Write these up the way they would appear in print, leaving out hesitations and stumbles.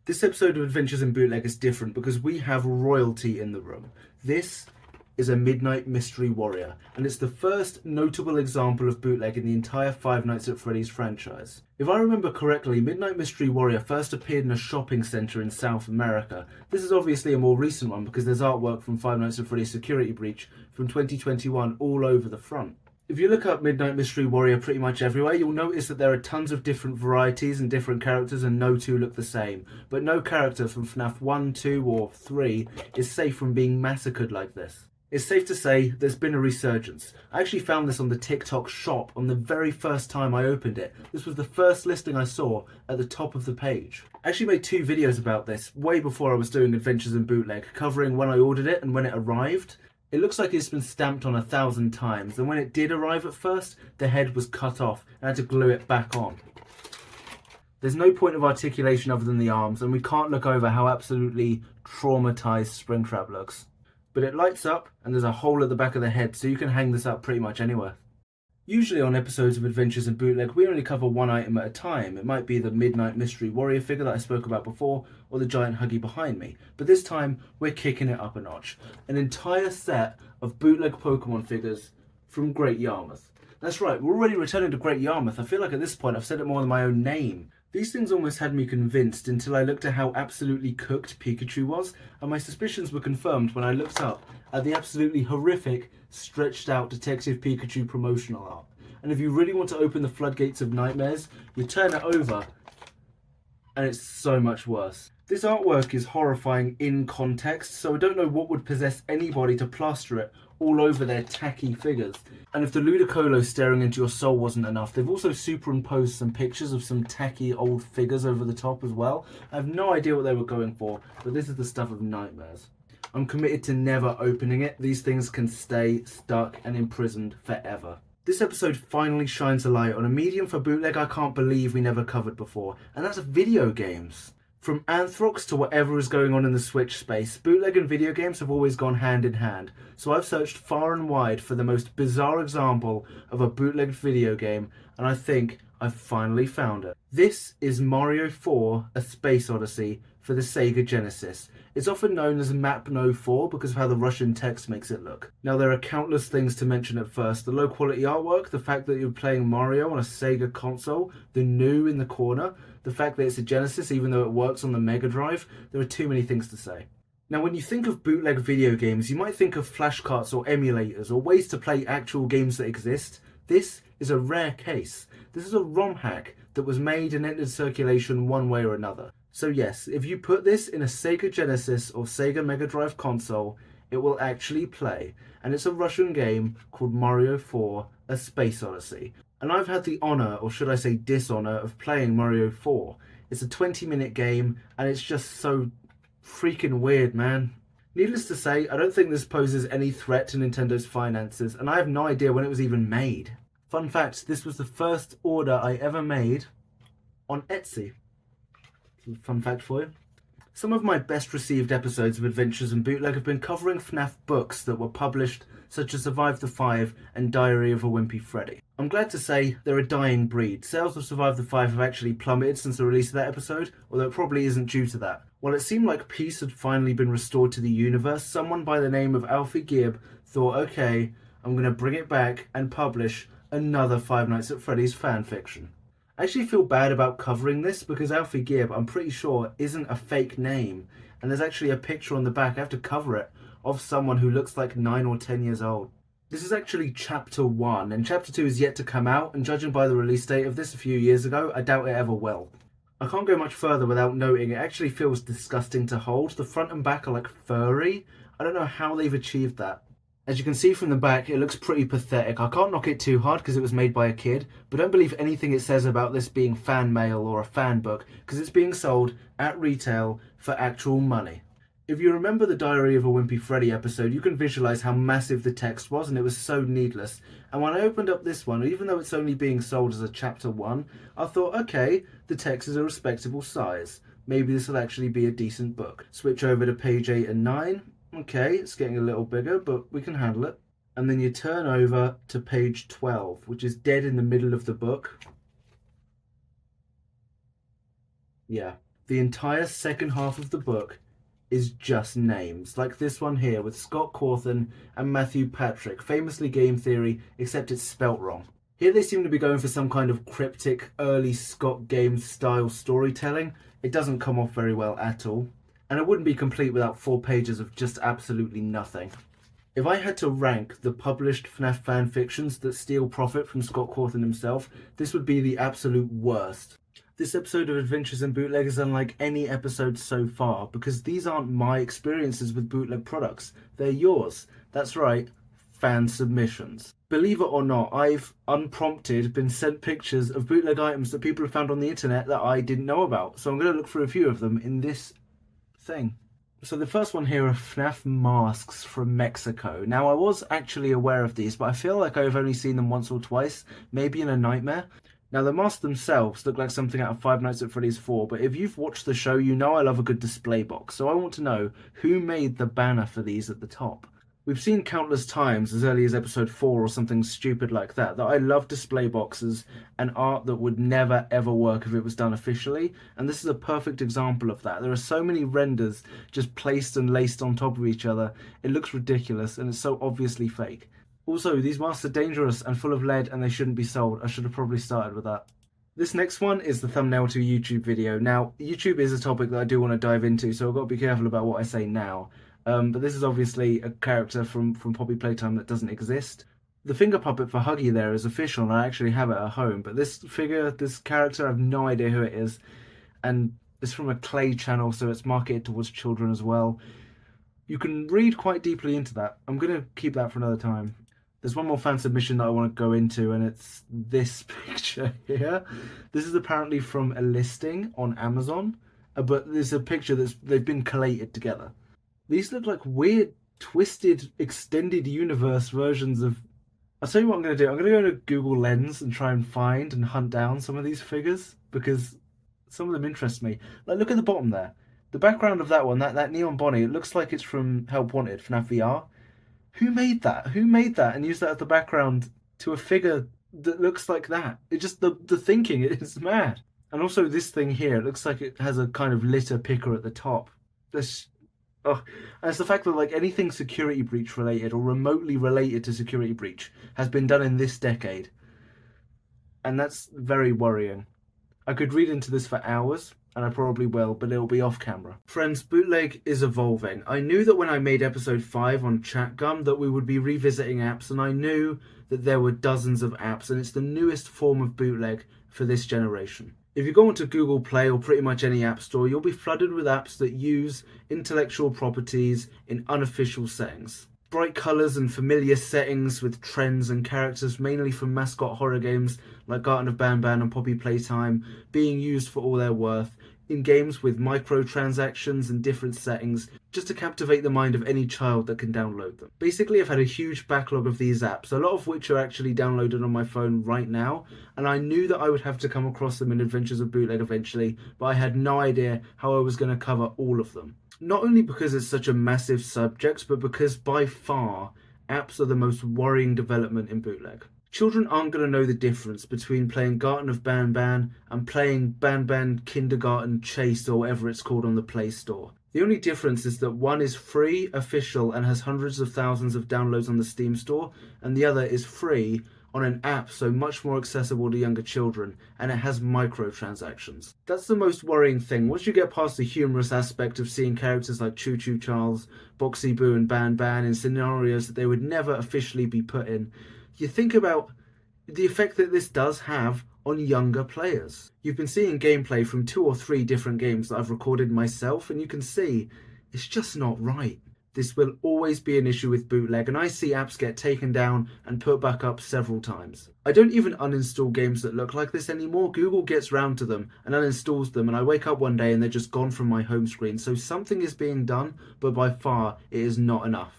This episode of Adventures in Bootleg is different because we have royalty in the room. This is a Midnight Mystery Warrior, and it's the first notable example of bootleg in the entire Five Nights at Freddy's franchise. If I remember correctly, Midnight Mystery Warrior first appeared in a shopping centre in South America. This is obviously a more recent one because there's artwork from Five Nights at Freddy's Security Breach from 2021 all over the front. If you look up Midnight Mystery Warrior pretty much everywhere, you'll notice that there are tons of different varieties and different characters, and no two look the same. But no character from FNAF 1, 2 or 3 is safe from being massacred like this. It's safe to say there's been a resurgence. I actually found this on the TikTok shop on the very first time I opened it. This was the first listing I saw at the top of the page. I actually made 2 videos about this way before I was doing Adventures in Bootleg, covering when I ordered it and when it arrived. It looks like it's been stamped on 1,000 times, and when it did arrive at first, the head was cut off and I had to glue it back on. There's no point of articulation other than the arms, and we can't look over how absolutely traumatized Springtrap looks. But it lights up, and there's a hole at the back of the head, so you can hang this up pretty much anywhere. Usually on episodes of Adventures in Bootleg, we only cover one item at a time. It might be the Midnight Mystery Warrior figure that I spoke about before, or the giant Huggy behind me. But this time, we're kicking it up a notch. An entire set of bootleg Pokemon figures from Great Yarmouth. That's right, we're already returning to Great Yarmouth. I feel like at this point I've said it more than my own name. These things almost had me convinced until I looked at how absolutely cooked Pikachu was, and my suspicions were confirmed when I looked up at the absolutely horrific, stretched out Detective Pikachu promotional art. And if you really want to open the floodgates of nightmares, you turn it over, and it's so much worse. This artwork is horrifying in context, so I don't know what would possess anybody to plaster it all over their tacky figures. And if the Ludicolo staring into your soul wasn't enough, they've also superimposed some pictures of some tacky old figures over the top as well. I have no idea what they were going for, but this is the stuff of nightmares. I'm committed to never opening it. These things can stay stuck and imprisoned forever. This episode finally shines a light on a medium for bootleg I can't believe we never covered before, and that's video games. From Anthrox to whatever is going on in the Switch space, bootleg and video games have always gone hand in hand, so I've searched far and wide for the most bizarre example of a bootlegged video game, and I think I've finally found it. This is Mario 4: A Space Odyssey for the Sega Genesis. It's often known as Map No 4 because of how the Russian text makes it look. Now there are countless things to mention at first. The low quality artwork, the fact that you're playing Mario on a Sega console, the new in the corner, the fact that it's a Genesis even though it works on the Mega Drive. There are too many things to say. Now when you think of bootleg video games, you might think of flashcards or emulators or ways to play actual games that exist. This is a rare case. This is a ROM hack that was made and entered circulation one way or another. So yes, if you put this in a Sega Genesis or Sega Mega Drive console, it will actually play. And it's a Russian game called Mario 4: A Space Odyssey. And I've had the honour, or should I say dishonour, of playing Mario 4. It's a 20-minute game, and it's just so freaking weird, man. Needless to say, I don't think this poses any threat to Nintendo's finances, and I have no idea when it was even made. Fun fact, this was the first order I ever made on Etsy. Fun fact for you. Some of my best received episodes of Adventures in Bootleg have been covering FNAF books that were published, such as Survive the Five and Diary of a Wimpy Freddy. I'm glad to say they're a dying breed. Sales of Survive the Five have actually plummeted since the release of that episode, although it probably isn't due to that. While it seemed like peace had finally been restored to the universe, someone by the name of Alfie Gibb thought, okay, I'm going to bring it back and publish another Five Nights at Freddy's fanfiction. I actually feel bad about covering this because Alfie Gibb, I'm pretty sure, isn't a fake name, and there's actually a picture on the back, I have to cover it, of someone who looks like 9 or 10 years old. This is actually Chapter 1, and Chapter 2 is yet to come out, and judging by the release date of this a few years ago, I doubt it ever will. I can't go much further without noting it actually feels disgusting to hold. The front and back are like furry. I don't know how they've achieved that. As you can see from the back, it looks pretty pathetic. I can't knock it too hard because it was made by a kid, but don't believe anything it says about this being fan mail or a fan book because it's being sold at retail for actual money. If you remember the Diary of a Wimpy Freddy episode, you can visualize how massive the text was, and it was so needless. And when I opened up this one, even though it's only being sold as a Chapter 1, I thought, okay, the text is a respectable size. Maybe this will actually be a decent book. Switch over to page 8 and 9. Okay, it's getting a little bigger, but we can handle it. And then you turn over to page 12, which is dead in the middle of the book. Yeah. The entire second half of the book is just names, like this one here with Scott Cawthon and Matthew Patrick, famously game theory, except it's spelt wrong. Here they seem to be going for some kind of cryptic, early Scott game style storytelling. It doesn't come off very well at all, and it wouldn't be complete without 4 pages of just absolutely nothing. If I had to rank the published FNAF fan fictions that steal profit from Scott Cawthon himself, this would be the absolute worst. This episode of Adventures in Bootleg is unlike any episode so far because these aren't my experiences with bootleg products, they're yours. That's right, fan submissions. Believe it or not, I've unprompted been sent pictures of bootleg items that people have found on the internet that I didn't know about, so I'm going to look through a few of them in this thing. So the first one here are FNAF masks from Mexico. Now I was actually aware of these, but I feel like I've only seen them once or twice, maybe in a nightmare. Now the masks themselves look like something out of Five Nights at Freddy's 4, but if you've watched the show, you know I love a good display box, so I want to know who made the banner for these at the top. We've seen countless times, as early as episode 4 or something stupid like that I love display boxes and art that would never ever work if it was done officially, and this is a perfect example of that. There are so many renders just placed and laced on top of each other, it looks ridiculous and it's so obviously fake. Also, these masks are dangerous and full of lead and they shouldn't be sold. I should have probably started with that. This next one is the thumbnail to a YouTube video. Now, YouTube is a topic that I do want to dive into, so I've got to be careful about what I say now. But this is obviously a character from Poppy Playtime that doesn't exist. The finger puppet for Huggy there is official and I actually have it at home, but this figure, this character, I have no idea who it is. And it's from a Clay channel, so it's marketed towards children as well. You can read quite deeply into that. I'm going to keep that for another time. There's one more fan submission that I want to go into, and it's this picture here. This is apparently from a listing on Amazon, but there's a picture they've been collated together. These look like weird, twisted, extended universe versions of... I'll tell you what I'm going to do. I'm going to go to Google Lens and try and find and hunt down some of these figures, because some of them interest me. Like, look at the bottom there. The background of that one, that neon Bonnie, it looks like it's from Help Wanted, FNAF VR. Who made that? Who made that and used that as the background to a figure that looks like that? It just, the thinking, it's mad. And also this thing here, it looks like it has a kind of litter picker at the top. This, oh, and it's the fact that like anything security breach related or remotely related to security breach has been done in this decade. And that's very worrying. I could read into this for hours, and I probably will, but it'll be off camera. Friends, Bootleg is evolving. I knew that when I made episode 5 on ChatGum that we would be revisiting apps, and I knew that there were dozens of apps, and it's the newest form of bootleg for this generation. If you go onto Google Play or pretty much any app store, you'll be flooded with apps that use intellectual properties in unofficial settings. Bright colours and familiar settings with trends and characters mainly from mascot horror games like Garten of Banban and Poppy Playtime being used for all their worth in games with microtransactions and different settings just to captivate the mind of any child that can download them. Basically, I've had a huge backlog of these apps, a lot of which are actually downloaded on my phone right now, and I knew that I would have to come across them in Adventures of Bootleg eventually, but I had no idea how I was going to cover all of them. Not only because it's such a massive subject, but because by far, apps are the most worrying development in bootleg. Children aren't going to know the difference between playing Garten of Banban and playing Banban Kindergarten Chase or whatever it's called on the Play Store. The only difference is that one is free, official, and has hundreds of thousands of downloads on the Steam store, and the other is free on an app, so much more accessible to younger children, and it has microtransactions. That's the most worrying thing. Once you get past the humorous aspect of seeing characters like Choo Choo Charles, Boxy Boo and Ban in scenarios that they would never officially be put in, you think about the effect that this does have on younger players. You've been seeing gameplay from 2 or 3 different games that I've recorded myself, and you can see it's just not right. This will always be an issue with bootleg, and I see apps get taken down and put back up several times. I don't even uninstall games that look like this anymore. Google gets round to them and uninstalls them, and I wake up one day and they're just gone from my home screen. So something is being done, but by far it is not enough.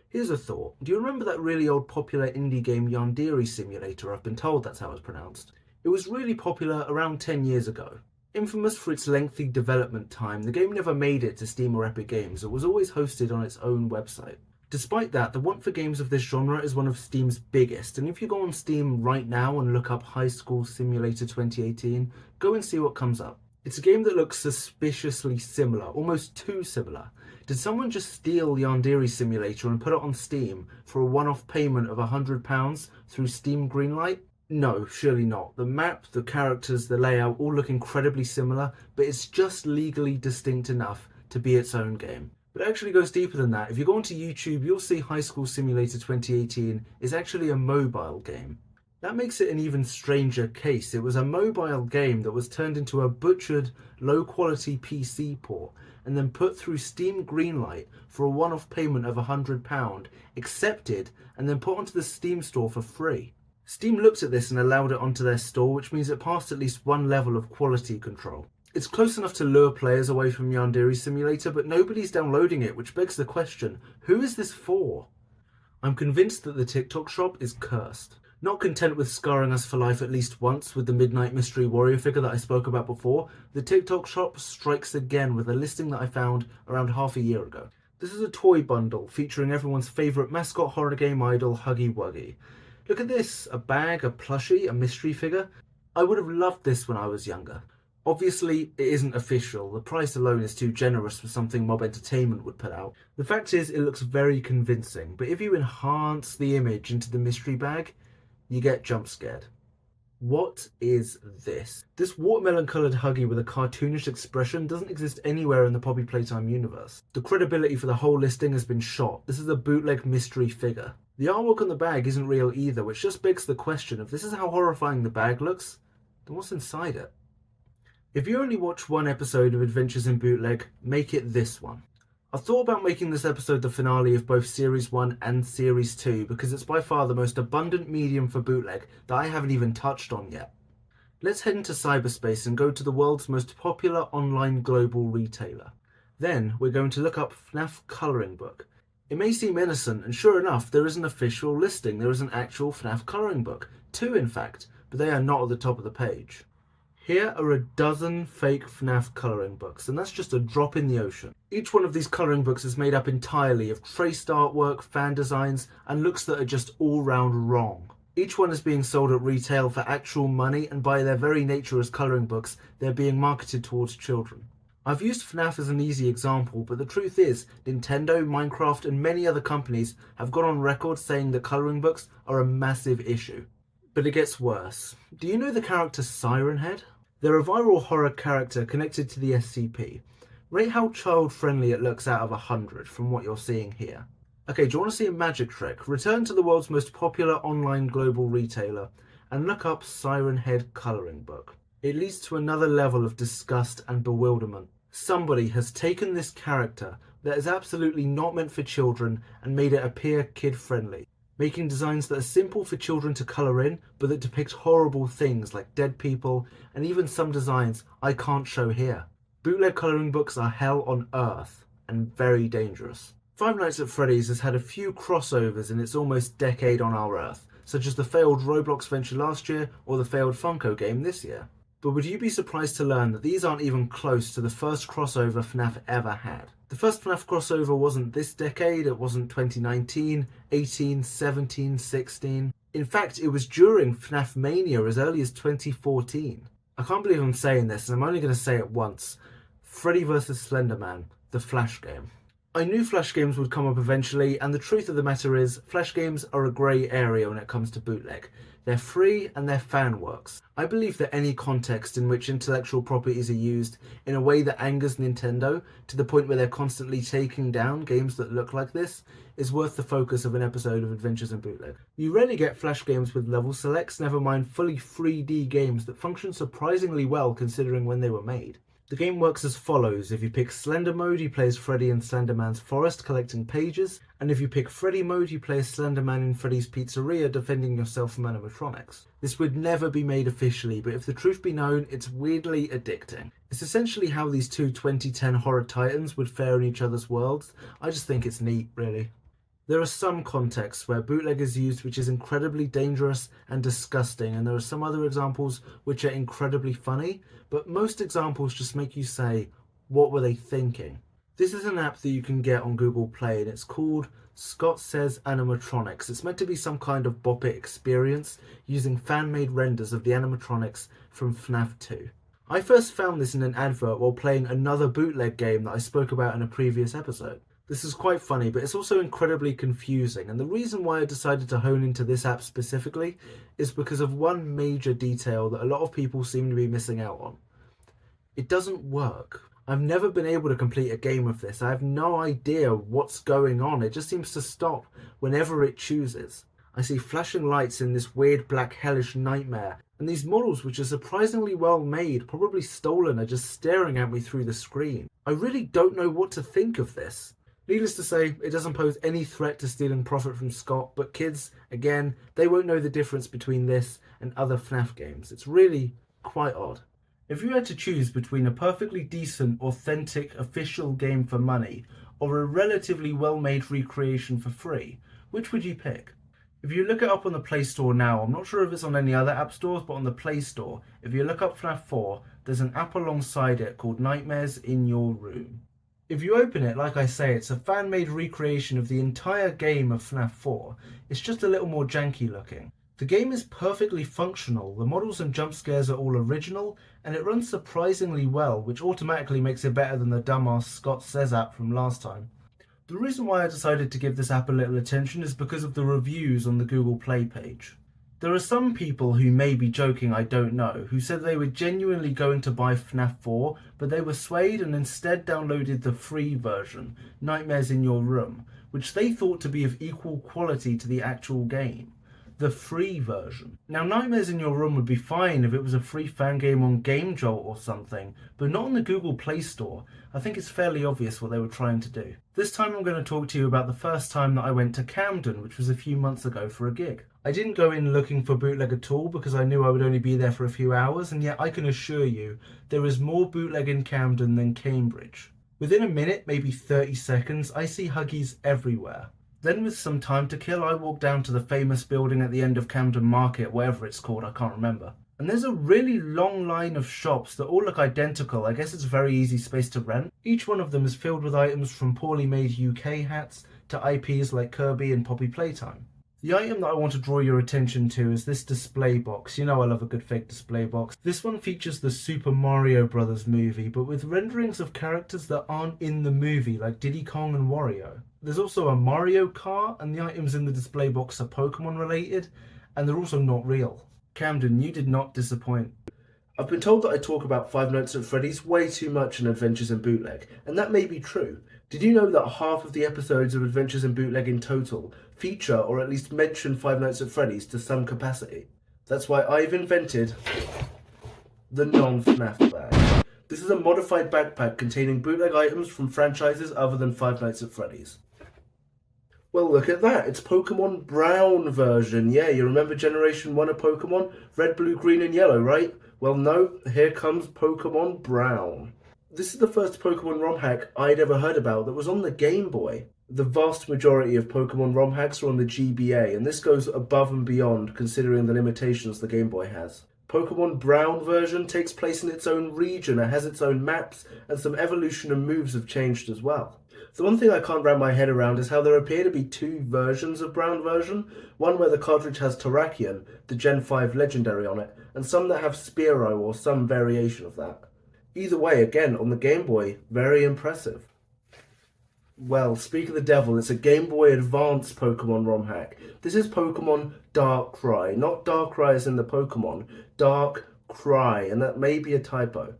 Here's a thought. Do you remember that really old popular indie game Yandere Simulator? I've been told that's how it's pronounced. It was really popular around 10 years ago. Infamous for its lengthy development time, the game never made it to Steam or Epic Games. It was always hosted on its own website. Despite that, the want for games of this genre is one of Steam's biggest, and if you go on Steam right now and look up High School Simulator 2018, go and see what comes up. It's a game that looks suspiciously similar, almost too similar. Did someone just steal Yandere Simulator and put it on Steam for a one-off payment of £100 through Steam Greenlight? No, surely not. The map, the characters, the layout all look incredibly similar, but it's just legally distinct enough to be its own game. But it actually goes deeper than that. If you go onto YouTube, you'll see High School Simulator 2018 is actually a mobile game. That makes it an even stranger case. It was a mobile game that was turned into a butchered, low-quality PC port and then put through Steam Greenlight for a one-off payment of £100, accepted, and then put onto the Steam store for free. Steam looked at this and allowed it onto their store, which means it passed at least one level of quality control. It's close enough to lure players away from Yandere Simulator, but nobody's downloading it, which begs the question, who is this for? I'm convinced that the TikTok shop is cursed. Not content with scarring us for life at least once with the Midnight Mystery Warrior figure that I spoke about before, the TikTok shop strikes again with a listing that I found around half a year ago. This is a toy bundle featuring everyone's favourite mascot horror game idol, Huggy Wuggy. Look at this, a bag, a plushie, a mystery figure. I would have loved this when I was younger. Obviously, it isn't official. The price alone is too generous for something Mob Entertainment would put out. The fact is, it looks very convincing, but if you enhance the image into the mystery bag, you get jump scared. What is this? This watermelon coloured Huggy with a cartoonish expression doesn't exist anywhere in the Poppy Playtime universe. The credibility for the whole listing has been shot. This is a bootleg mystery figure. The artwork on the bag isn't real either, which just begs the question, if this is how horrifying the bag looks, then what's inside it? If you only watch one episode of Adventures in Bootleg, make it this one. I thought about making this episode the finale of both Series 1 and Series 2 because it's by far the most abundant medium for bootleg that I haven't even touched on yet. Let's head into cyberspace and go to the world's most popular online global retailer. Then we're going to look up FNAF colouring book. It may seem innocent, and sure enough there is an official listing. There is an actual FNAF colouring book. 2 in fact, but they are not at the top of the page. Here are a dozen fake FNAF colouring books, and that's just a drop in the ocean. Each one of these colouring books is made up entirely of traced artwork, fan designs, and looks that are just all round wrong. Each one is being sold at retail for actual money, and by their very nature as colouring books, they're being marketed towards children. I've used FNAF as an easy example, but the truth is, Nintendo, Minecraft, and many other companies have gone on record saying that colouring books are a massive issue. But it gets worse. Do you know the character Siren Head? They're a viral horror character connected to the SCP. Rate how child-friendly it looks out of 100 from what you're seeing here. Okay, do you want to see a magic trick? Return to the world's most popular online global retailer and look up Siren Head colouring book. It leads to another level of disgust and bewilderment. Somebody has taken this character that is absolutely not meant for children and made it appear kid-friendly, making designs that are simple for children to colour in, but that depict horrible things like dead people, and even some designs I can't show here. Bootleg colouring books are hell on earth, and very dangerous. Five Nights at Freddy's has had a few crossovers in its almost decade on our earth, such as the failed Roblox venture last year, or the failed Funko game this year. But would you be surprised to learn that these aren't even close to the first crossover FNAF ever had? The first FNAF crossover wasn't this decade, it wasn't 2019, 18, 17, 16. In fact, it was during FNAF Mania as early as 2014. I can't believe I'm saying this, and I'm only going to say it once. Freddy vs. Slender Man, the Flash game. I knew Flash games would come up eventually, and the truth of the matter is, Flash games are a grey area when it comes to bootleg. They're free and they're fan works. I believe that any context in which intellectual properties are used in a way that angers Nintendo to the point where they're constantly taking down games that look like this is worth the focus of an episode of Adventures in Bootleg. You rarely get Flash games with level selects, never mind fully 3D games that function surprisingly well considering when they were made. The game works as follows. If you pick Slender mode, you play as Freddy in Slender Man's forest collecting pages, and if you pick Freddy mode, you play as Slender Man in Freddy's pizzeria defending yourself from animatronics. This would never be made officially, but if the truth be known, it's weirdly addicting. It's essentially how these two 2010 horror titans would fare in each other's worlds. I just think it's neat, really. There are some contexts where bootleg is used which is incredibly dangerous and disgusting, and there are some other examples which are incredibly funny, but most examples just make you say, what were they thinking? This is an app that you can get on Google Play, and it's called Scott Says Animatronics. It's meant to be some kind of Bop It experience using fan-made renders of the animatronics from FNAF 2. I first found this in an advert while playing another bootleg game that I spoke about in a previous episode. This is quite funny, but it's also incredibly confusing, and the reason why I decided to hone into this app specifically is because of one major detail that a lot of people seem to be missing out on. It doesn't work. I've never been able to complete a game of this. I have no idea what's going on. It just seems to stop whenever it chooses. I see flashing lights in this weird black hellish nightmare, and these models, which are surprisingly well made, probably stolen, are just staring at me through the screen. I really don't know what to think of this. Needless to say, it doesn't pose any threat to stealing profit from Scott, but kids, again, they won't know the difference between this and other FNAF games. It's really quite odd. If you had to choose between a perfectly decent, authentic, official game for money or a relatively well-made recreation for free, which would you pick? If you look it up on the Play Store now, I'm not sure if it's on any other app stores, but on the Play Store, if you look up FNAF 4, there's an app alongside it called Nightmares in Your Room. If you open it, like I say, it's a fan-made recreation of the entire game of FNAF 4. It's just a little more janky looking. The game is perfectly functional, the models and jump scares are all original, and it runs surprisingly well, which automatically makes it better than the dumbass Scott Says app from last time. The reason why I decided to give this app a little attention is because of the reviews on the Google Play page. There are some people who may be joking, I don't know, who said they were genuinely going to buy FNAF 4, but they were swayed and instead downloaded the free version, Nightmares in Your Room, which they thought to be of equal quality to the actual game. The free version. Now, Nightmares in Your Room would be fine if it was a free fan game on Game Jolt or something, but not on the Google Play Store. I think it's fairly obvious what they were trying to do. This time I'm going to talk to you about the first time that I went to Camden, which was a few months ago for a gig. I didn't go in looking for bootleg at all because I knew I would only be there for a few hours, and yet I can assure you there is more bootleg in Camden than Cambridge. Within a minute, maybe 30 seconds, I see Huggies everywhere. Then with some time to kill, I walk down to the famous building at the end of Camden Market, whatever it's called, I can't remember. And there's a really long line of shops that all look identical. I guess it's a very easy space to rent. Each one of them is filled with items from poorly made UK hats to IPs like Kirby and Poppy Playtime. The item that I want to draw your attention to is this display box. You know I love a good fake display box. This one features the Super Mario Bros. Movie, but with renderings of characters that aren't in the movie, like Diddy Kong and Wario. There's also a Mario Kart, and the items in the display box are Pokemon related, and they're also not real. Camden, you did not disappoint. I've been told that I talk about Five Nights at Freddy's way too much in Adventures in Bootleg, and that may be true. Did you know that half of the episodes of Adventures in Bootleg in total feature or at least mention Five Nights at Freddy's to some capacity? That's why I've invented the non-FNAF bag. This is a modified backpack containing bootleg items from franchises other than Five Nights at Freddy's. Well, look at that. It's Pokemon Brown version. Yeah, you remember Generation 1 of Pokemon? Red, blue, green, and yellow, right? Well, no. Here comes Pokemon Brown. This is the first Pokemon ROM hack I'd ever heard about that was on the Game Boy. The vast majority of Pokemon ROM hacks are on the GBA, and this goes above and beyond considering the limitations the Game Boy has. Pokemon Brown version takes place in its own region, it has its own maps, and some evolution and moves have changed as well. The one thing I can't wrap my head around is how there appear to be two versions of Brown version, one where the cartridge has Terrakion, the Gen 5 legendary on it, and some that have Spearow or some variation of that. Either way, again, on the Game Boy, very impressive. Well, speak of the devil, it's a Game Boy Advance Pokemon ROM hack. This is Pokemon Darkrai, not Darkrai as in the Pokemon, Darkrai, and that may be a typo.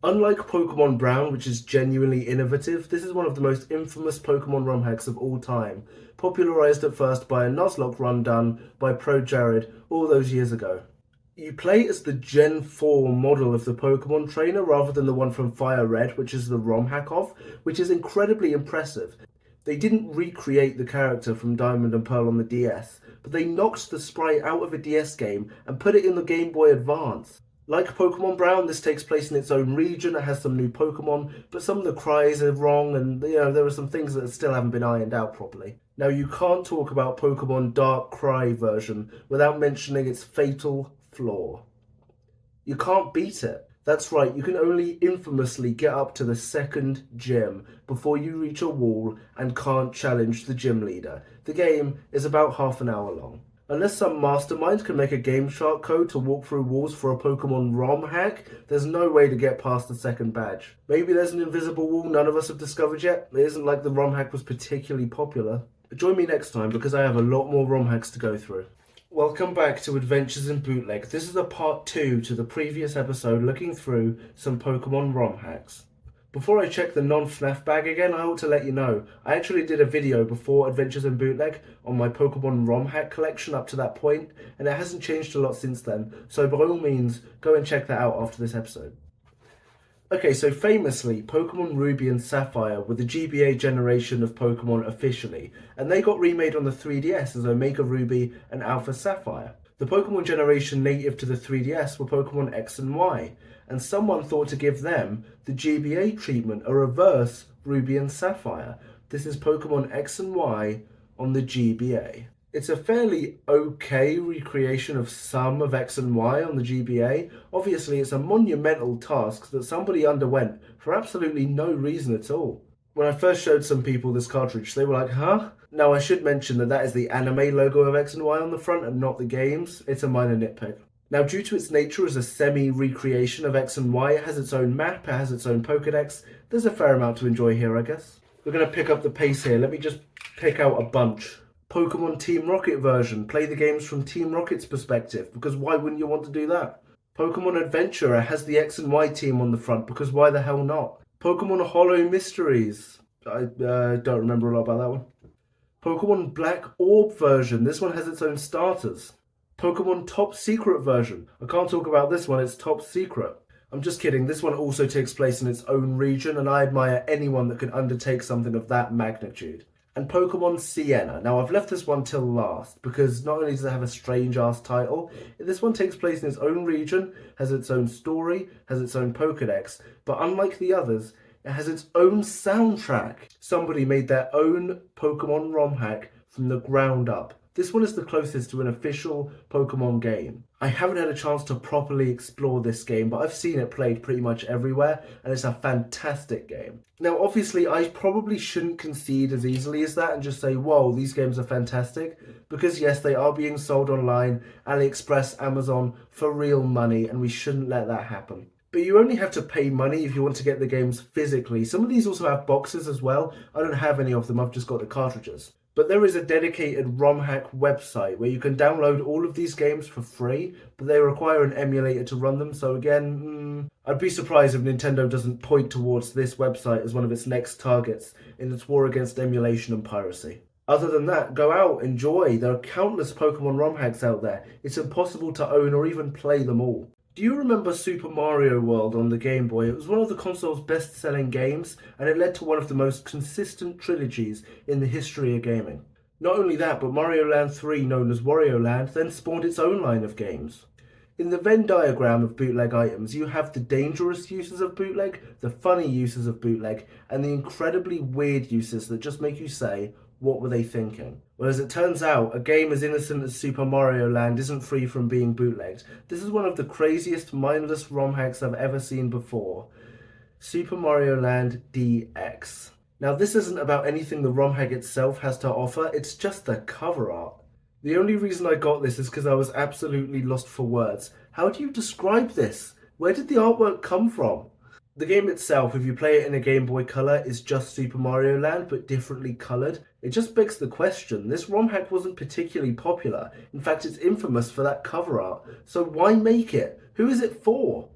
Unlike Pokemon Brown, which is genuinely innovative, this is one of the most infamous Pokemon ROM hacks of all time, popularised at first by a Nuzlocke run done by Pro Jared all those years ago. You play as the Gen 4 model of the Pokemon trainer rather than the one from Fire Red, which is the ROM hack of, which is incredibly impressive. They didn't recreate the character from Diamond and Pearl on the DS, but they knocked the sprite out of a DS game and put it in the Game Boy Advance. Like Pokemon Brown, this takes place in its own region, it has some new Pokemon, but some of the cries are wrong and there are some things that still haven't been ironed out properly. Now you can't talk about Pokemon Darkrai version without mentioning its fatal flaw. You can't beat it. That's right, you can only infamously get up to the second gym before you reach a wall and can't challenge the gym leader. The game is about half an hour long. Unless some mastermind can make a Game Shark code to walk through walls for a Pokemon ROM hack, there's no way to get past the second badge. Maybe there's an invisible wall none of us have discovered yet. It isn't like the ROM hack was particularly popular. Join me next time because I have a lot more ROM hacks to go through. Welcome back to Adventures in Bootleg. This is a part 2 to the previous episode looking through some Pokemon ROM hacks. Before I check the non-FNAF bag again, I ought to let you know, I actually did a video before Adventures in Bootleg on my Pokemon ROM hack collection up to that point, and it hasn't changed a lot since then, so by all means, go and check that out after this episode. Okay, so famously, Pokemon Ruby and Sapphire were the GBA generation of Pokemon officially, and they got remade on the 3DS as Omega Ruby and Alpha Sapphire. The Pokemon generation native to the 3DS were Pokemon X and Y, and someone thought to give them the GBA treatment, a reverse Ruby and Sapphire. This is Pokemon X and Y on the GBA. It's a fairly okay recreation of some of X and Y on the GBA. Obviously, it's a monumental task that somebody underwent for absolutely no reason at all. When I first showed some people this cartridge, they were like, huh? Now, I should mention that that is the anime logo of X and Y on the front and not the games. It's a minor nitpick. Now, due to its nature as a semi-recreation of X and Y, it has its own map, it has its own Pokedex. There's a fair amount to enjoy here, I guess. We're going to pick up the pace here. Let me just pick out a bunch. Pokemon Team Rocket version. Play the games from Team Rocket's perspective, because why wouldn't you want to do that? Pokemon Adventurer has the X and Y team on the front, because why the hell not? Pokemon Hollow Mysteries. I don't remember a lot about that one. Pokemon Black Orb version. This one has its own starters. Pokemon Top Secret version. I can't talk about this one, it's top secret. I'm just kidding, this one also takes place in its own region, and I admire anyone that can undertake something of that magnitude. And Pokemon Sienna. Now, I've left this one till last, because not only does it have a strange-ass title, this one takes place in its own region, has its own story, has its own Pokedex, but unlike the others, it has its own soundtrack. Somebody made their own Pokemon ROM hack from the ground up. This one is the closest to an official Pokemon game. I haven't had a chance to properly explore this game, but I've seen it played pretty much everywhere, and it's a fantastic game. Now, obviously, I probably shouldn't concede as easily as that and just say, whoa, these games are fantastic, because yes, they are being sold online, AliExpress, Amazon, for real money, and we shouldn't let that happen. But you only have to pay money if you want to get the games physically. Some of these also have boxes as well. I don't have any of them, I've just got the cartridges. But there is a dedicated ROM hack website where you can download all of these games for free, but they require an emulator to run them. So again, I'd be surprised if Nintendo doesn't point towards this website as one of its next targets in its war against emulation and piracy. Other than that, go out, enjoy. There are countless Pokemon ROM hacks out there. It's impossible to own or even play them all. Do you remember Super Mario World on the Game Boy? It was one of the console's best-selling games, and it led to one of the most consistent trilogies in the history of gaming. Not only that, but Mario Land 3, known as Wario Land, then spawned its own line of games. In the Venn diagram of bootleg items, you have the dangerous uses of bootleg, the funny uses of bootleg, and the incredibly weird uses that just make you say, what were they thinking? Well, as it turns out, a game as innocent as Super Mario Land isn't free from being bootlegged. This is one of the craziest, mindless ROM hacks I've ever seen before. Super Mario Land DX. Now, this isn't about anything the ROM hack itself has to offer, it's just the cover art. The only reason I got this is because I was absolutely lost for words. How do you describe this? Where did the artwork come from? The game itself, if you play it in a Game Boy Color, is just Super Mario Land, but differently coloured. It just begs the question, this ROM hack wasn't particularly popular. In fact, it's infamous for that cover art. So why make it? Who is it for?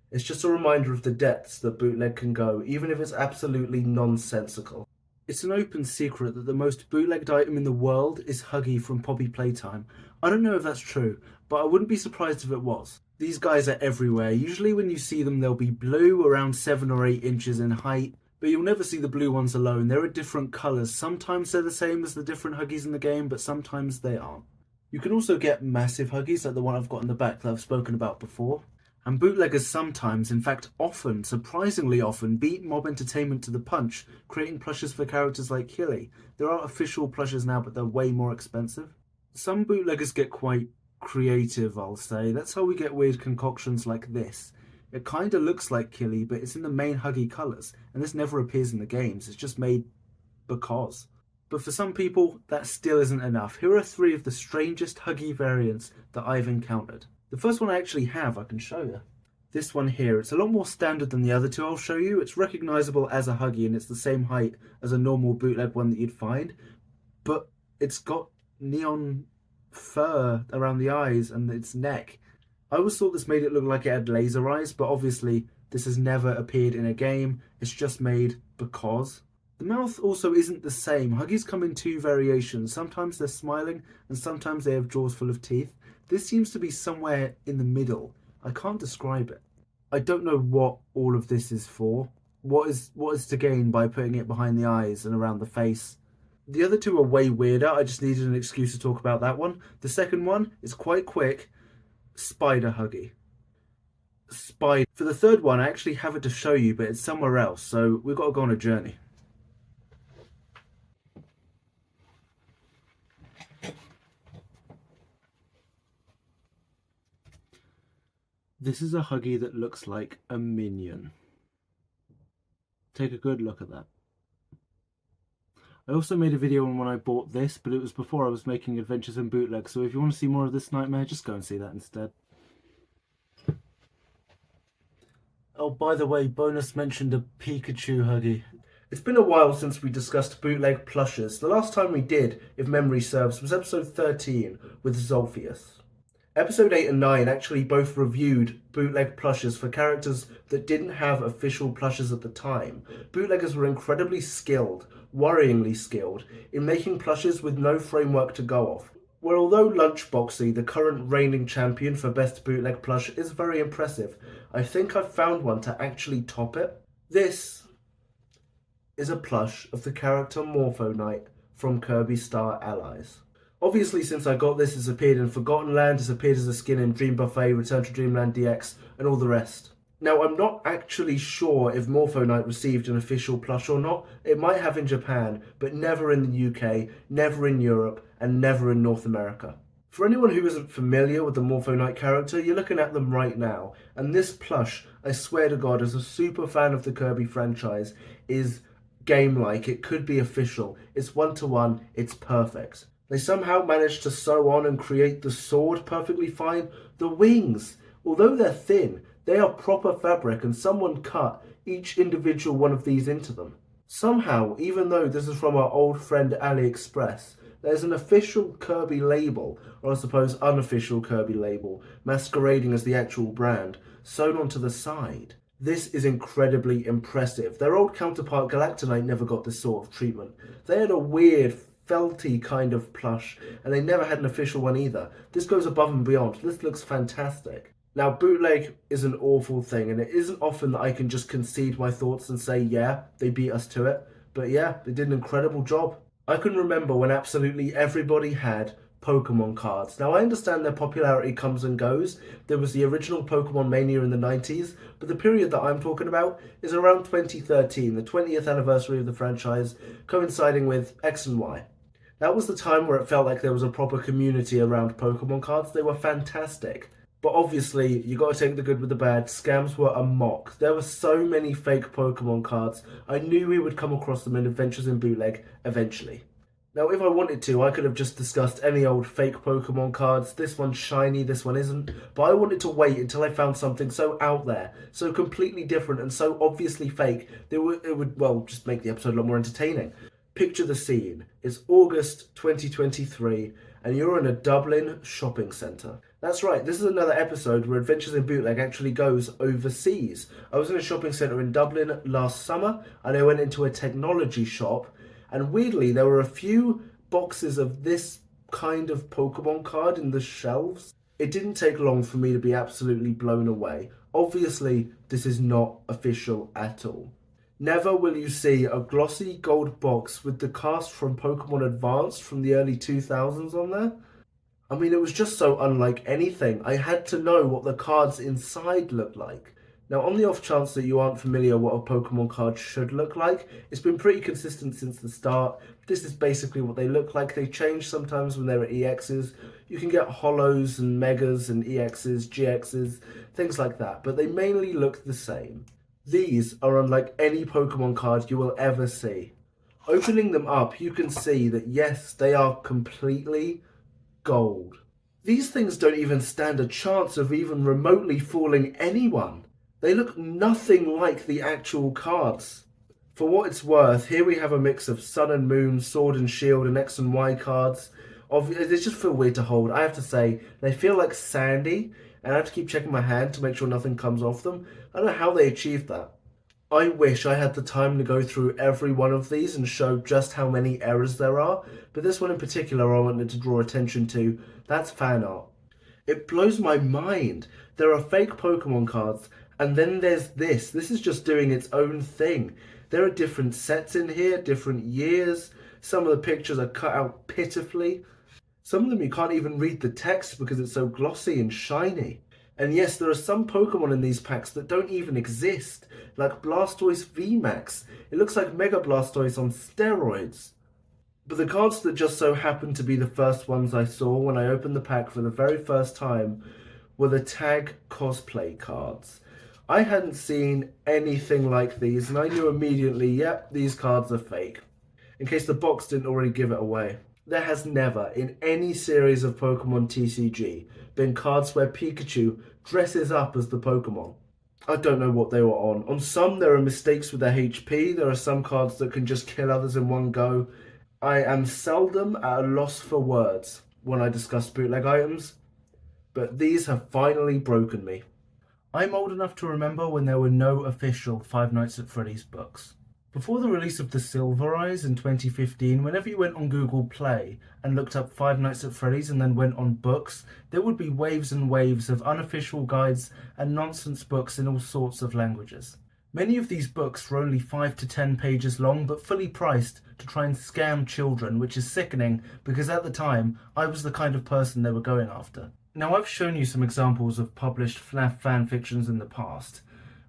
It's just a reminder of the depths that bootleg can go, even if it's absolutely nonsensical. It's an open secret that the most bootlegged item in the world is Huggy from Poppy Playtime. I don't know if that's true, but I wouldn't be surprised if it was. These guys are everywhere. Usually when you see them, they'll be blue, around 7 or 8 inches in height, but you'll never see the blue ones alone. There are different colours. Sometimes they're the same as the different Huggies in the game, but sometimes they aren't. You can also get massive Huggies, like the one I've got in the back that I've spoken about before. And bootleggers sometimes, in fact often, surprisingly often, beat Mob Entertainment to the punch, creating plushes for characters like Killy. There are official plushes now, but they're way more expensive. Some bootleggers get quite creative, I'll say. That's how we get weird concoctions like this. It kinda looks like Killy, but it's in the main Huggy colours, and this never appears in the games. It's just made because. But for some people, that still isn't enough. Here are 3 of the strangest Huggy variants that I've encountered. The first one I actually have, I can show you. This one here, it's a lot more standard than the other 2 I'll show you. It's recognisable as a Huggy and it's the same height as a normal bootleg one that you'd find. But it's got neon fur around the eyes and its neck. I always thought this made it look like it had laser eyes, but obviously this has never appeared in a game. It's just made because. The mouth also isn't the same. Huggies come in 2 variations. Sometimes they're smiling and sometimes they have jaws full of teeth. This seems to be somewhere in the middle. I can't describe it. I don't know what all of this is for. What is to gain by putting it behind the eyes and around the face? The other 2 are way weirder. I just needed an excuse to talk about that one. The second one is quite quick. Spider Huggy. Spider. For the third one, I actually have it to show you, but it's somewhere else, so we've got to go on a journey. This is a Huggy that looks like a minion. Take a good look at that. I also made a video on when I bought this, but it was before I was making Adventures in Bootleg, so if you want to see more of this nightmare, just go and see that instead. Oh, by the way, Bonus mentioned a Pikachu Huggy. It's been a while since we discussed bootleg plushes. The last time we did, if memory serves, was episode 13 with Zolphius. Episode 8 and 9 actually both reviewed bootleg plushes for characters that didn't have official plushes at the time. Bootleggers were incredibly skilled, worryingly skilled, in making plushes with no framework to go off. Well, although Lunchboxy, the current reigning champion for best bootleg plush, is very impressive, I think I've found one to actually top it. This is a plush of the character Morpho Knight from Kirby Star Allies. Obviously, since I got this, it's appeared in Forgotten Land, it's appeared as a skin in Dream Buffet, Return to Dreamland DX, and all the rest. Now, I'm not actually sure if Morpho Knight received an official plush or not. It might have in Japan, but never in the UK, never in Europe, and never in North America. For anyone who isn't familiar with the Morpho Knight character, you're looking at them right now. And this plush, I swear to God, as a super fan of the Kirby franchise, is game-like. It could be official. It's 1-to-1. It's perfect. They somehow managed to sew on and create the sword perfectly fine. The wings, although they're thin, they are proper fabric and someone cut each individual one of these into them. Somehow, even though this is from our old friend AliExpress, there's an official Kirby label, or I suppose unofficial Kirby label, masquerading as the actual brand, sewn onto the side. This is incredibly impressive. Their old counterpart Galactonite never got this sort of treatment. They had a weird, felty kind of plush, and they never had an official one either. This goes above and beyond. This looks fantastic. Now, bootleg is an awful thing, and it isn't often that I can just concede my thoughts and say, yeah, they beat us to it. But yeah, they did an incredible job. I can remember when absolutely everybody had Pokemon cards. Now, I understand their popularity comes and goes. There was the original Pokemon Mania in the 90s, but the period that I'm talking about is around 2013, the 20th anniversary of the franchise, coinciding with X and Y. That was the time where it felt like there was a proper community around Pokemon cards. They were fantastic. But obviously, you got to take the good with the bad. Scams were a mock. There were so many fake Pokemon cards. I knew we would come across them in Adventures in Bootleg eventually. Now, if I wanted to, I could have just discussed any old fake Pokemon cards. This one's shiny, this one isn't. But I wanted to wait until I found something so out there, so completely different and so obviously fake that it would, well, just make the episode a lot more entertaining. Picture the scene. It's August 2023 and you're in a Dublin shopping centre. That's right, this is another episode where Adventures in Bootleg actually goes overseas. I was in a shopping centre in Dublin last summer and I went into a technology shop, and weirdly there were a few boxes of this kind of Pokemon card in the shelves. It didn't take long for me to be absolutely blown away. Obviously, this is not official at all. Never will you see a glossy gold box with the cast from Pokemon Advanced from the early 2000s on there. I mean, it was just so unlike anything. I had to know what the cards inside looked like. Now, on the off chance that you aren't familiar what a Pokemon card should look like, it's been pretty consistent since the start. This is basically what they look like. They change sometimes when they're at EXs. You can get Holos and Megas and EXs, GXs, things like that, but they mainly look the same. These are unlike any Pokemon card you will ever see. Opening them up, you can see that yes, they are completely gold. These things don't even stand a chance of even remotely fooling anyone. They look nothing like the actual cards. For what it's worth, here we have a mix of Sun and Moon, Sword and Shield, and X and Y cards. They just feel weird to hold. I have to say, they feel like sandy, and I have to keep checking my hand to make sure nothing comes off them. I don't know how they achieved that. I wish I had the time to go through every one of these and show just how many errors there are, but this one in particular I wanted to draw attention to. That's fan art. It blows my mind. There are fake Pokemon cards, and then there's this. This is just doing its own thing. There are different sets in here, different years. Some of the pictures are cut out pitifully. Some of them you can't even read the text because it's so glossy and shiny. And yes, there are some Pokemon in these packs that don't even exist, like Blastoise VMAX. It looks like Mega Blastoise on steroids. But the cards that just so happened to be the first ones I saw when I opened the pack for the very first time were the tag cosplay cards. I hadn't seen anything like these, and I knew immediately, yep, these cards are fake. In case the box didn't already give it away. There has never, in any series of Pokemon TCG, been cards where Pikachu dresses up as the Pokemon. I don't know what they were on. On some, there are mistakes with their HP. There are some cards that can just kill others in one go. I am seldom at a loss for words when I discuss bootleg items, but these have finally broken me. I'm old enough to remember when there were no official Five Nights at Freddy's books. Before the release of the Silver Eyes in 2015, whenever you went on Google Play and looked up Five Nights at Freddy's and then went on books, there would be waves and waves of unofficial guides and nonsense books in all sorts of languages. Many of these books were only 5 to 10 pages long, but fully priced to try and scam children, which is sickening because at the time, I was the kind of person they were going after. Now, I've shown you some examples of published FNAF fanfictions in the past.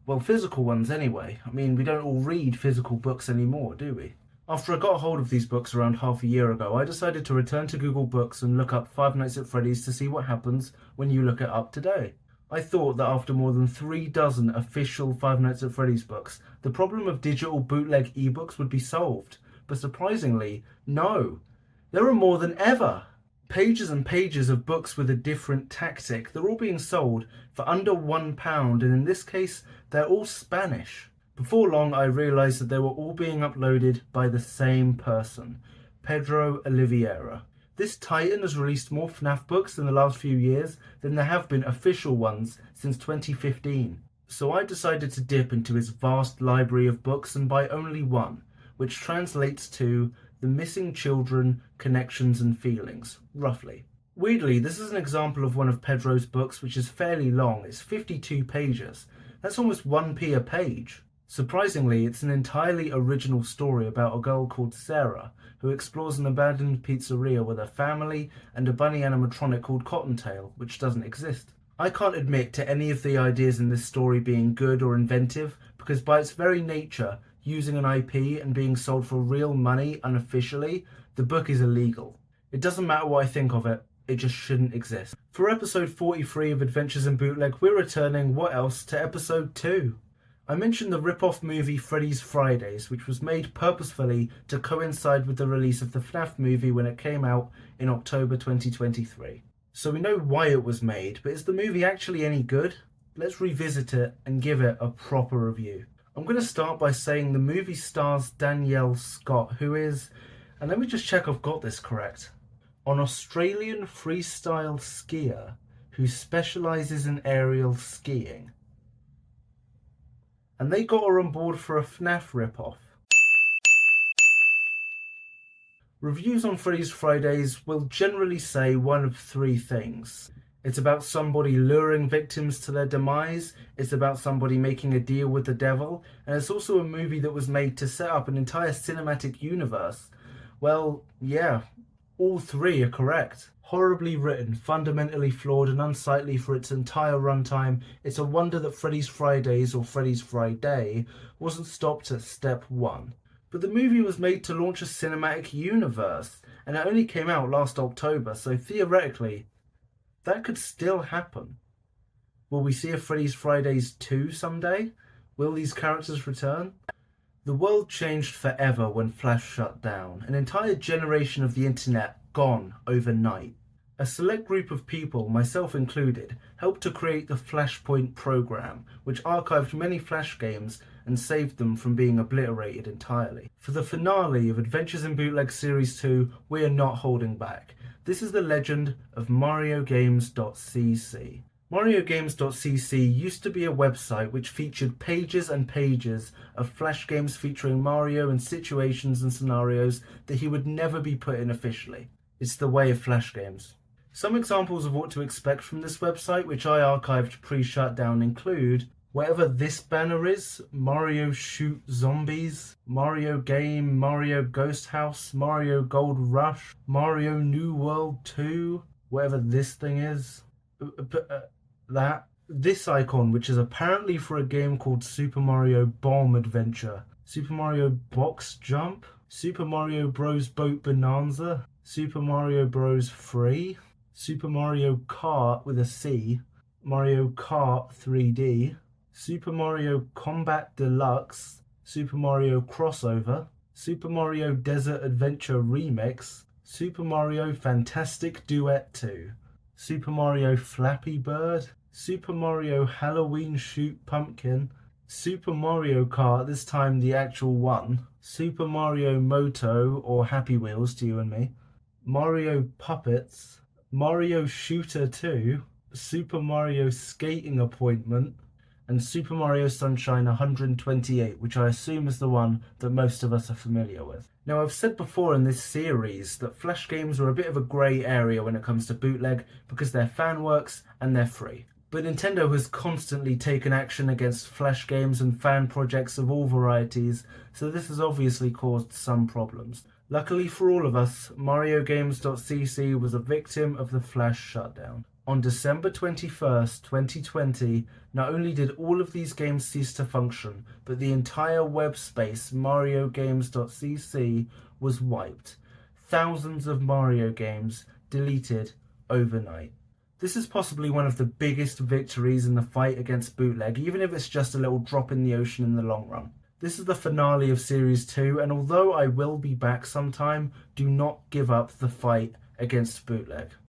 Well, physical ones anyway. I mean, we don't all read physical books anymore, do we? After I got a hold of these books around half a year ago, I decided to return to Google Books and look up Five Nights at Freddy's to see what happens when you look it up today. I thought that after more than 3 dozen official Five Nights at Freddy's books, the problem of digital bootleg ebooks would be solved. But surprisingly, no. There are more than ever. Pages and pages of books with a different tactic. They're all being sold for under £1, and in this case, they're all Spanish. Before long, I realised that they were all being uploaded by the same person, Pedro Oliveira. This titan has released more FNAF books in the last few years than there have been official ones since 2015. So I decided to dip into his vast library of books and buy only one, which translates to The Missing Children, Connections and Feelings, roughly. Weirdly, this is an example of one of Pedro's books which is fairly long. It's 52 pages. That's almost 1p a page. Surprisingly, it's an entirely original story about a girl called Sarah who explores an abandoned pizzeria with her family and a bunny animatronic called Cottontail, which doesn't exist. I can't admit to any of the ideas in this story being good or inventive because by its very nature, using an IP and being sold for real money unofficially, the book is illegal. It doesn't matter what I think of it, it just shouldn't exist. For episode 43 of Adventures in Bootleg, we're returning, what else, to episode 2. I mentioned the rip-off movie Freddy's Fridays, which was made purposefully to coincide with the release of the FNAF movie when it came out in October 2023. So we know why it was made, but is the movie actually any good? Let's revisit it and give it a proper review. I'm going to start by saying the movie stars Danielle Scott, who is, and let me just check I've got this correct, an Australian freestyle skier who specialises in aerial skiing. And they got her on board for a FNAF rip-off. Reviews on Freddy's Fridays will generally say one of 3 things. It's about somebody luring victims to their demise, it's about somebody making a deal with the devil, and it's also a movie that was made to set up an entire cinematic universe. Well, yeah, all 3 are correct. Horribly written, fundamentally flawed and unsightly for its entire runtime, it's a wonder that Freddy's Fridays, or Freddy's Friday, wasn't stopped at step 1. But the movie was made to launch a cinematic universe, and it only came out last October, so theoretically, that could still happen. Will we see a Freddy's Fridays 2 someday? Will these characters return? The world changed forever when Flash shut down. An entire generation of the internet gone overnight. A select group of people, myself included, helped to create the Flashpoint program, which archived many Flash games and saved them from being obliterated entirely. For the finale of Adventures in Bootleg Series 2, we are not holding back. This is the legend of MarioGames.cc. MarioGames.cc used to be a website which featured pages and pages of Flash games featuring Mario in situations and scenarios that he would never be put in officially. It's the way of Flash games. Some examples of what to expect from this website, which I archived pre-shutdown, include whatever this banner is: Mario Shoot Zombies, Mario Game, Mario Ghost House, Mario Gold Rush, Mario New World 2, whatever this thing is. This icon, which is apparently for a game called Super Mario Bomb Adventure, Super Mario Box Jump, Super Mario Bros. Boat Bonanza, Super Mario Bros. Free, Super Mario Kart with a C, Mario Kart 3D, Super Mario Combat Deluxe, Super Mario Crossover, Super Mario Desert Adventure Remix, Super Mario Fantastic Duet 2, Super Mario Flappy Bird, Super Mario Halloween Shoot Pumpkin, Super Mario Kart, this time the actual one, Super Mario Moto, or Happy Wheels to you and me, Mario Puppets, Mario Shooter 2, Super Mario Skating Appointment, and Super Mario Sunshine 128, which I assume is the one that most of us are familiar with. Now, I've said before in this series that Flash games are a bit of a grey area when it comes to bootleg because they're fan works and they're free. But Nintendo has constantly taken action against Flash games and fan projects of all varieties, so this has obviously caused some problems. Luckily for all of us, MarioGames.cc was a victim of the Flash shutdown. On December 21st, 2020, not only did all of these games cease to function, but the entire web space MarioGames.cc was wiped. Thousands of Mario games deleted overnight. This is possibly one of the biggest victories in the fight against bootleg, even if it's just a little drop in the ocean in the long run. This is the finale of Series 2, and although I will be back sometime, do not give up the fight against bootleg.